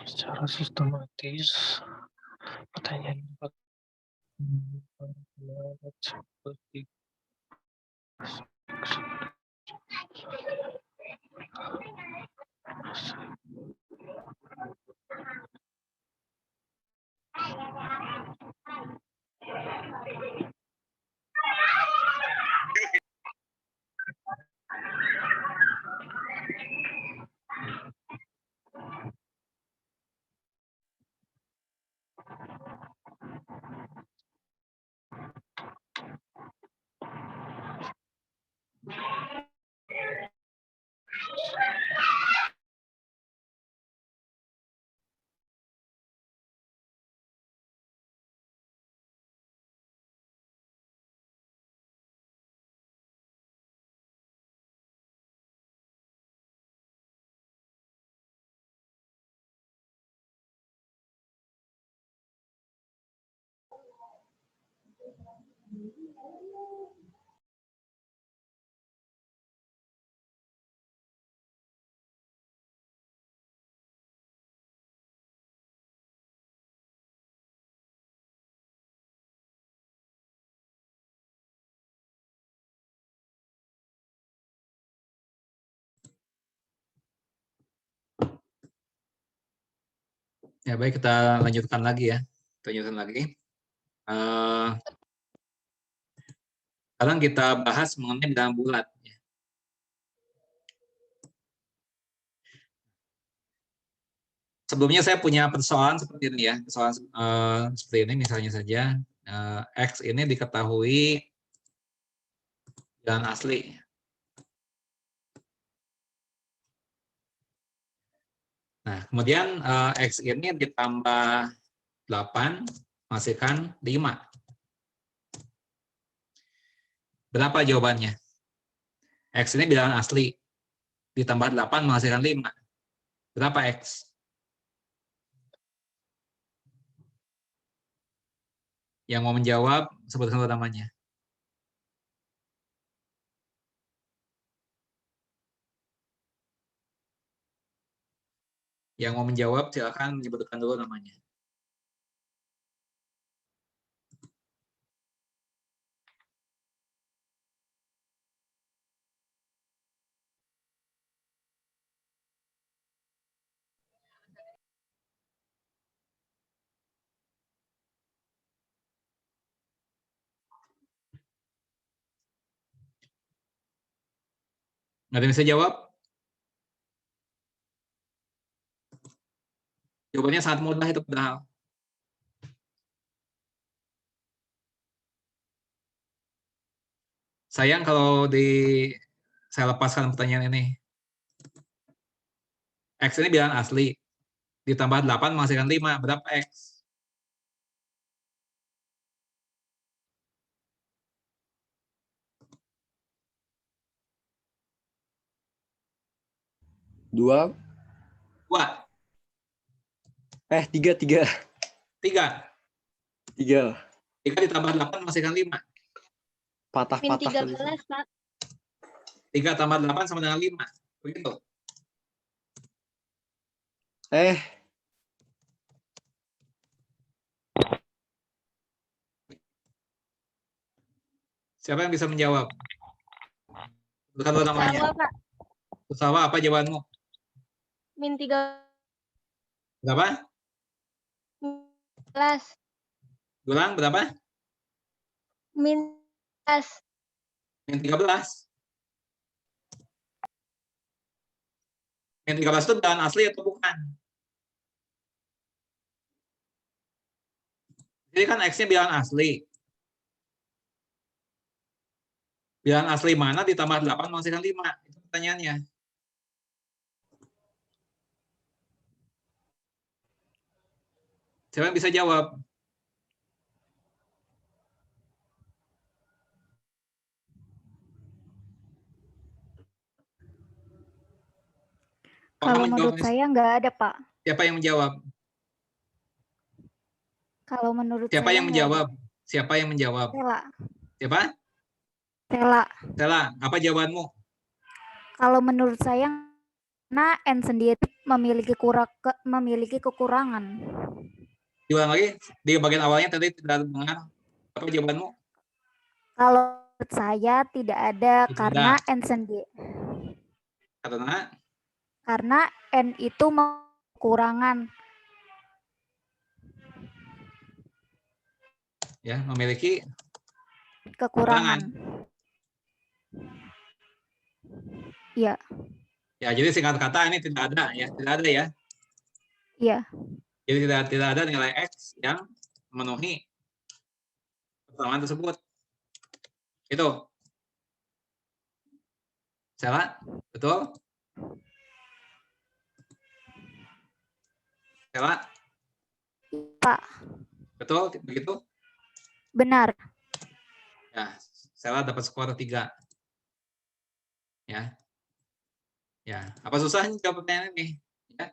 Secara sistematis pertanyaan seperti Ya, baik, kita lanjutkan lagi ya. Sekarang kita bahas mengenai bilangan bulat. Sebelumnya saya punya persoalan seperti ini ya. Persoalan seperti ini misalnya saja. X ini diketahui bilangan asli. Nah, kemudian X ini ditambah 8 menghasilkan 5. Berapa jawabannya? X ini bilangan asli. Ditambah 8 menghasilkan 5. Berapa X? Yang mau menjawab, sebutkan namanya. Yang mau menjawab, silakan menyebutkan dulu namanya. Nggak ada yang bisa jawab? Jawabannya sangat mudah itu padahal. Sayang kalau saya lepaskan pertanyaan ini. X ini bilangan asli. Ditambah 8 menghasilkan 5. Berapa X? Dua. Tiga. 3 ditambah 8 menghasilkan 5. Patah-patah. 13, Pak. 3 tambah 8 sama dengan 5. Begitu. Siapa yang bisa menjawab? Bukan lo namanya. Sawa, Pak. Usawa apa jawabanmu? Min 13. Berapa? Ulang berapa? Min 13. Min 13. Min 13 itu bilangan asli atau bukan? Jadi kan X-nya bilangan asli. Bilangan asli mana ditambah 8 menghasilkan 5? Itu pertanyaannya. Siapa yang bisa jawab? Kalau Paham menurut jawabannya? saya nggak ada, Pak. Siapa yang menjawab? Kalau menurut Siapa saya yang nggak ada. menjawab? Siapa yang menjawab? Stella. Siapa? Stella. Stella, apa jawabanmu? Kalau menurut saya, karena N sendiri memiliki kekurangan. Diulang lagi, di bagian awalnya tadi tidak dengar. Apa jawabanmu? Kalau menurut saya tidak ada Tidak karena ada. N sendiri. Karena N itu kekurangan. ya memiliki Kekurangan. Iya. Ya, jadi singkat kata ini tidak ada ya, tidak ada ya. Iya. Jadi tidak ada nilai X yang memenuhi persamaan tersebut. Itu. Salah? Betul? Salah? Pak. Betul? Begitu? Benar. Ya, Salah dapat skor 3. Ya. Ya, apa susahnya jawab pertanyaan ini? Ya.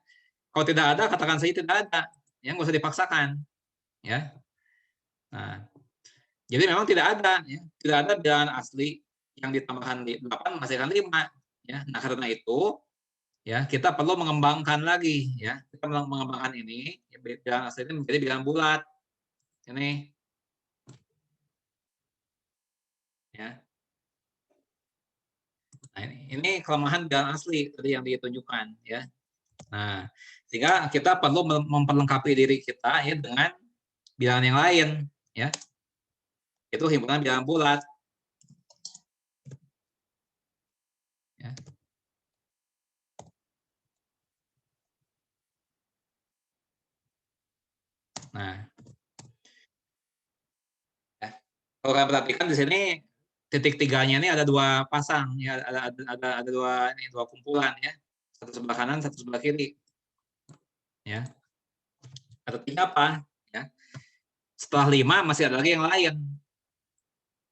Kalau tidak ada, katakan saja tidak ada. Ya, nggak usah dipaksakan. Ya. Nah, jadi memang tidak ada, ya. Tidak ada bilangan asli yang ditambahkan 8 menghasilkan 5. Ya. Nah, karena itu, ya kita perlu mengembangkan lagi. Ya, kita mengembangkan ini, ya, bilangan asli ini menjadi bilangan bulat. Ini, ya. Nah, ini kelemahan bilangan asli tadi yang ditunjukkan, ya. Nah, sehingga kita perlu memperlengkapi diri kita ya dengan bilangan yang lain, ya. Itu himpunan bilangan bulat. Ya. Nah, ya. Kalau kalian perhatikan di sini titik 3-nya ini ada 2 pasang, ya ada 2 kumpulan, ya. Satu sebelah kanan, satu sebelah kiri. Ya. Artinya apa? Ya. Setelah 5 masih ada lagi yang lain.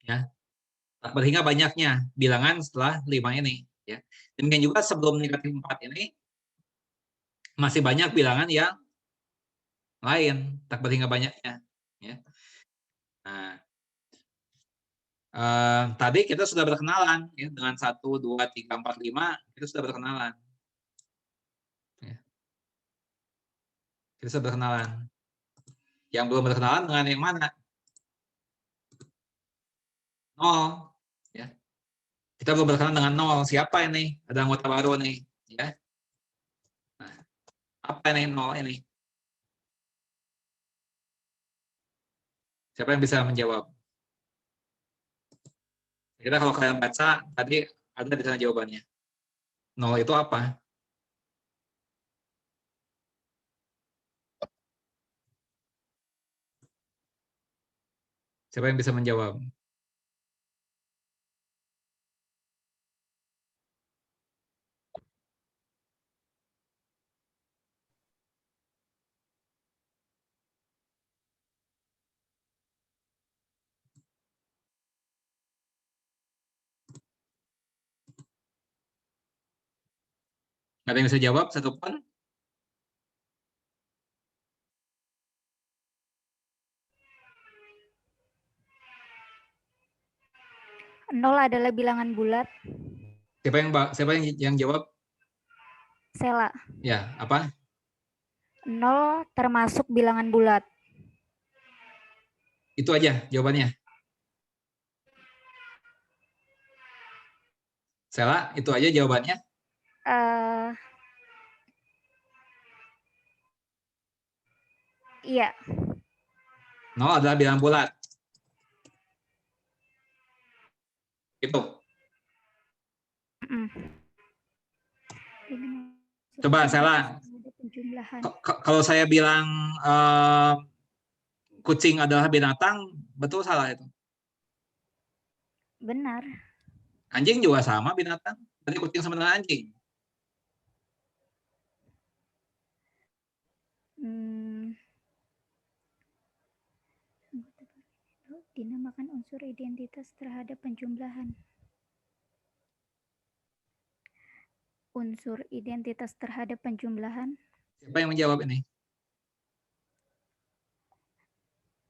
Ya. Hingga banyaknya bilangan setelah 5 ini. Ya. Demikian juga sebelum negatif 4 ini masih banyak bilangan yang lain, tak hingga banyaknya. Ya. Nah, tadi kita sudah berkenalan ya, dengan 1, 2, 3, 4, 5 kita sudah berkenalan. Ya. Kita sudah berkenalan. Yang belum berkenalan dengan yang mana? 0. Ya. Kita belum berkenalan dengan 0. Siapa ini? Ada anggota baru nih. Ya. Nah, apa ini 0 ini? Siapa yang bisa menjawab? Kita kalau kalian baca, tadi ada di sana jawabannya. 0 itu apa? Siapa yang bisa menjawab? Nggak ada yang bisa jawab satupun? Nol adalah bilangan bulat. Siapa yang jawab? Sela. Ya, apa? 0 termasuk bilangan bulat. Itu aja jawabannya. Sela, itu aja jawabannya. Iya. 0 adalah bilangan bulat. Gitu. Mm. Coba Sela, Penjumlahan. kalau saya bilang kucing adalah binatang, betul salah itu? Benar. Anjing juga sama binatang. Tadi kucing sama dengan anjing. Dinamakan unsur identitas terhadap penjumlahan. Unsur identitas terhadap penjumlahan. Siapa yang menjawab ini?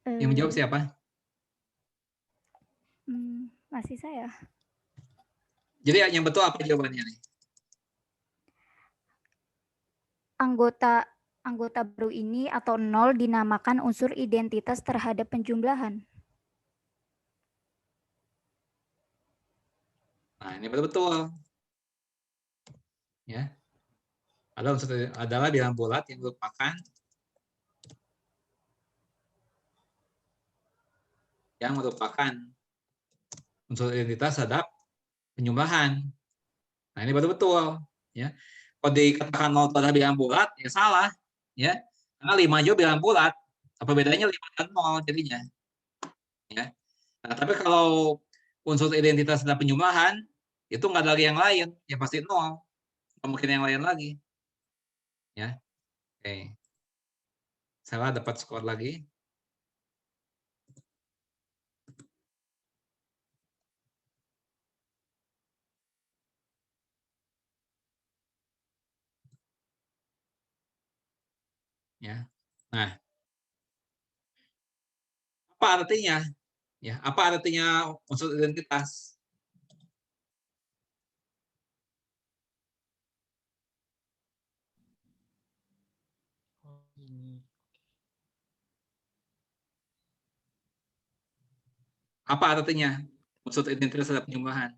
Yang menjawab siapa? Masih saya. Jadi yang betul apa jawabannya nih? Anggota baru ini atau 0 dinamakan unsur identitas terhadap penjumlahan. Nah, ini betul-betul. Ya. Adalah bilangan bulat yang merupakan unsur identitas terhadap penjumlahan. Nah, ini betul-betul. Ya. Kalau dikatakan 0 adalah bilangan bulat, ya salah. Ya. Karena 5 juga bilangan bulat. Apa bedanya 5 dan 0 jadinya? Ya. Nah, tapi kalau unsur identitas terhadap penjumlahan, itu nggak ada lagi yang lain. Ya pasti 0. Nggak mungkin yang lain lagi. Ya. Oke. Salah dapat skor lagi. Ya. Nah, apa artinya? Ya, apa artinya unsur identitas? Oh, ini. Apa artinya unsur identitas terhadap penjumlahan?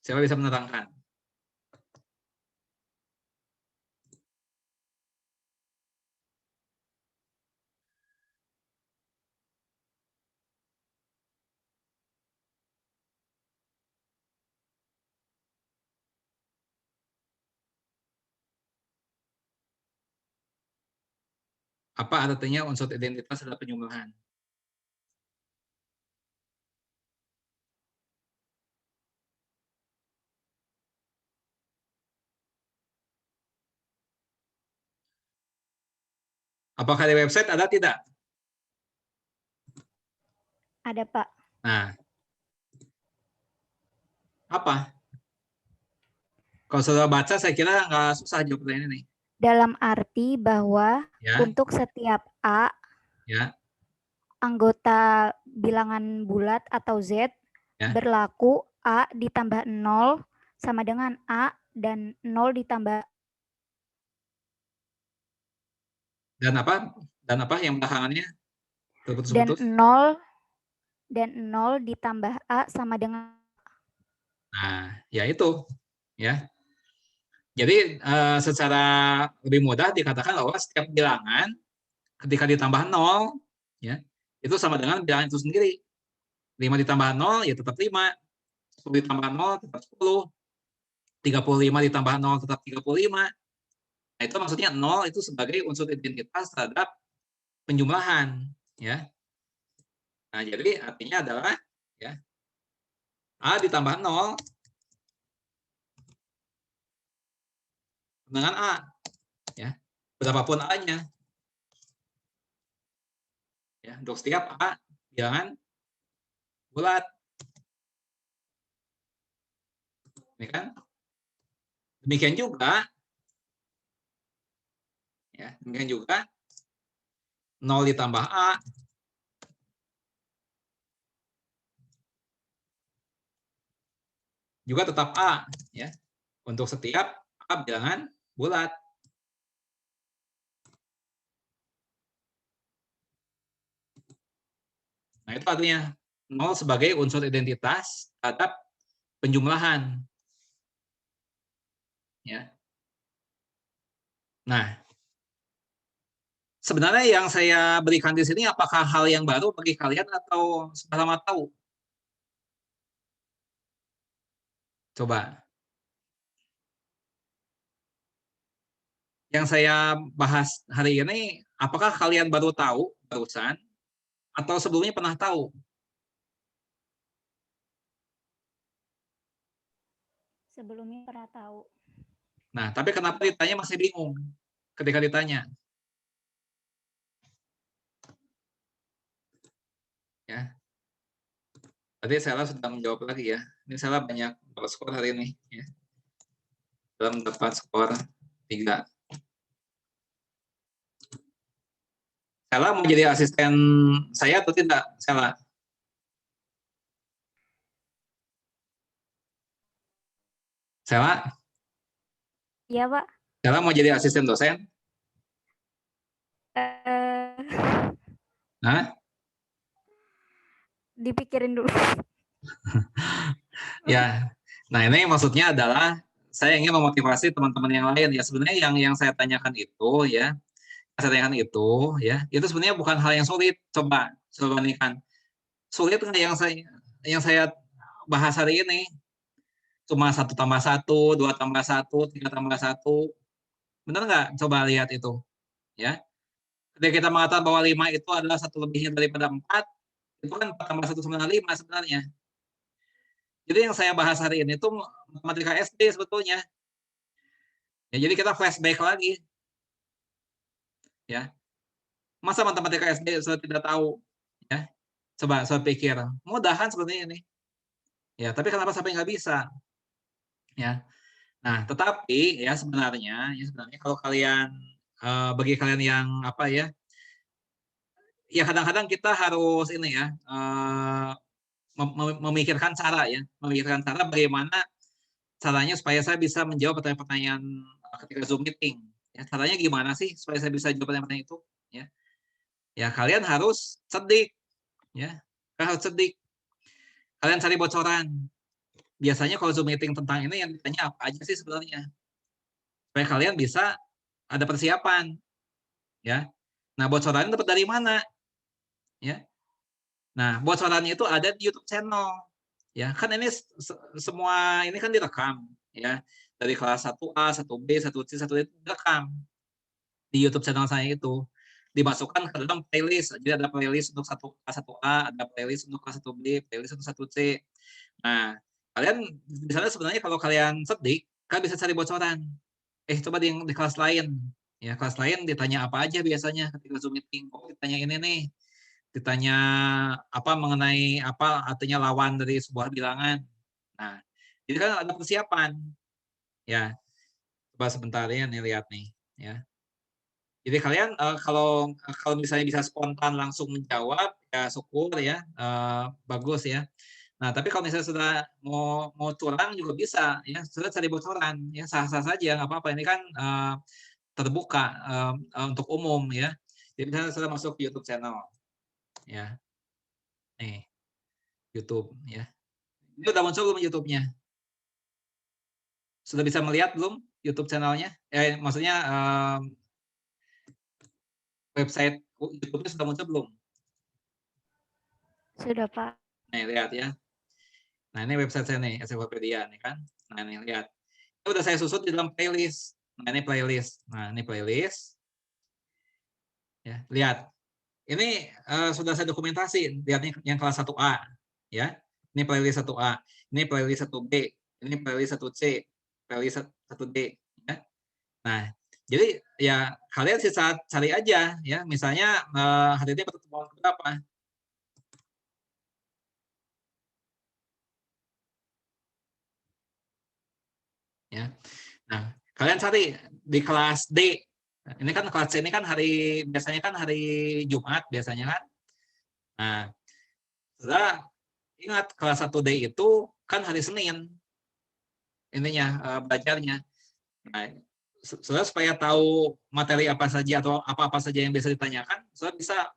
Siapa bisa menerangkan? Apa artinya unsur identitas terhadap penjumlahan? Apakah di website ada tidak? Ada, Pak. Nah, apa? Kalau sudah baca, saya kira nggak susah jawab pertanyaan ini. Dalam arti bahwa Ya, untuk setiap A, ya, anggota bilangan bulat atau Z, ya. berlaku A ditambah 0 sama dengan A dan 0 ditambah Dan apa? Dan apa yang belakangannya? dan Terputus-putus. 0 ditambah A sama dengan. Nah, ya itu. Ya. Jadi secara lebih mudah dikatakan bahwa setiap bilangan ketika ditambah 0, ya, itu sama dengan bilangan itu sendiri. 5 ditambah 0 ya tetap 5. 10 ditambah 0 tetap 10. 35 ditambah 0 tetap 35. Nah, itu maksudnya 0 itu sebagai unsur identitas terhadap penjumlahan, ya. Nah, jadi artinya adalah ya A ditambah 0 dengan A, ya. Berapapun A-nya. Ya, untuk setiap A bilangan bulat. Ini kan? Demikian juga ya, demikian juga 0 ditambah A juga tetap A, ya, untuk setiap A bilangan bulat. Nah, Nah, itu artinya 0 sebagai unsur identitas terhadap penjumlahan. Ya. Nah, sebenarnya yang saya berikan di sini apakah hal yang baru bagi kalian atau sudah lama tahu? Coba. Yang saya bahas hari ini, apakah kalian baru tahu barusan atau sebelumnya pernah tahu? Sebelumnya pernah tahu. Nah, tapi kenapa ditanya masih bingung ketika ditanya? Ya. Tadi Sela sudah menjawab lagi ya. Ini Sela banyak dapat skor hari ini ya. Dalam dapat skor 3. Sela mau jadi asisten saya atau tidak, Sela? Sela? Iya, Pak. Sela mau jadi asisten dosen? Eh, Hah? dipikirin dulu. Ya. Nah, ini maksudnya adalah saya ingin memotivasi teman-teman yang lain ya. Sebenarnya yang saya tanyakan itu ya, itu sebenarnya bukan hal yang sulit. Coba bandingkan. Sulit nggak yang saya bahas hari ini? Cuma 1 tambah 1, 2 tambah 1, 3 tambah 1. Benar nggak? Coba lihat itu. Ya. Ketika kita mengatakan bahwa 5 itu adalah 1 lebihnya daripada 4, itu kan 4 tambah 1 sama dengan 5 sebenarnya. Jadi yang saya bahas hari ini itu matematika SD sebetulnya. Ya, jadi kita flashback lagi. Ya. Masa matematika SD sudah tidak tahu? Ya. Coba saya pikir, mudahan seperti ini. Ya, tapi kenapa sampai nggak bisa? Ya. Nah, tetapi ya sebenarnya kalau kalian bagi kalian yang apa ya, ya kadang-kadang kita harus ini ya memikirkan cara bagaimana caranya supaya saya bisa menjawab pertanyaan-pertanyaan ketika Zoom meeting. Ya, caranya gimana sih supaya saya bisa jawab pertanyaan itu? Ya, ya kalian harus cerdik, ya, kalian harus cerdik. Kalian cari bocoran. Biasanya kalau Zoom meeting tentang ini yang ditanya apa aja sih sebenarnya? Supaya kalian bisa ada persiapan, ya. Nah, bocoran dapat dari mana? Ya. Nah, bocorannya itu ada di YouTube channel. Ya, kan ini semua ini kan direkam, ya. Dari kelas 1A, 1B, 1C, 1D direkam di YouTube channel saya itu. Dimasukkan ke dalam playlist. Jadi ada playlist untuk 1A, 1A, ada playlist untuk kelas 1B, playlist untuk 1C. Nah, kalian di sana sebenarnya kalau kalian cerdik, kalian bisa cari bocoran. Coba di kelas lain. Ya, kelas lain ditanya apa aja biasanya ketika Zoom meeting. Oh, ditanya ini nih. Ditanya apa mengenai apa artinya lawan dari sebuah bilangan. Nah, jadi kan ada persiapan. Ya, coba sebentar ya nih lihat nih, ya. Jadi kalian kalau misalnya bisa spontan langsung menjawab, ya syukur ya, bagus ya. Nah, tapi kalau misalnya sudah mau curang juga bisa, ya sudah cari bocoran, ya sah-sah saja nggak apa-apa. Ini kan terbuka untuk umum ya. Jadi misalnya sudah masuk YouTube channel, ya, nih YouTube ya. Ini udah muncul belum YouTube-nya? Sudah bisa melihat belum YouTube channelnya? Maksudnya website YouTube-nya sudah muncul belum? Sudah, Pak. Nih lihat ya. Nah ini website saya nih, Encyclopedia nih kan. Nah ini lihat. Ini udah saya susut di dalam playlist. Nah ini playlist. Nah ini playlist. Ya lihat. Ini sudah saya dokumentasi. Lihat nih yang kelas 1A. Ya. Ini playlist 1A. Ini playlist 1B. Ini playlist 1C. Playlist 1D. Ya. Nah jadi ya kalian sisa cari aja ya. Misalnya hari ini pertemuan berapa? Ya. Nah, kalian cari di kelas D. Ini kan kelas C ini kan biasanya kan hari Jumat biasanya kan. Nah, sudah ingat kelas 1D itu kan hari Senin ininya belajarnya. Nah, sudah supaya tahu materi apa saja atau apa-apa saja yang bisa ditanyakan, sudah bisa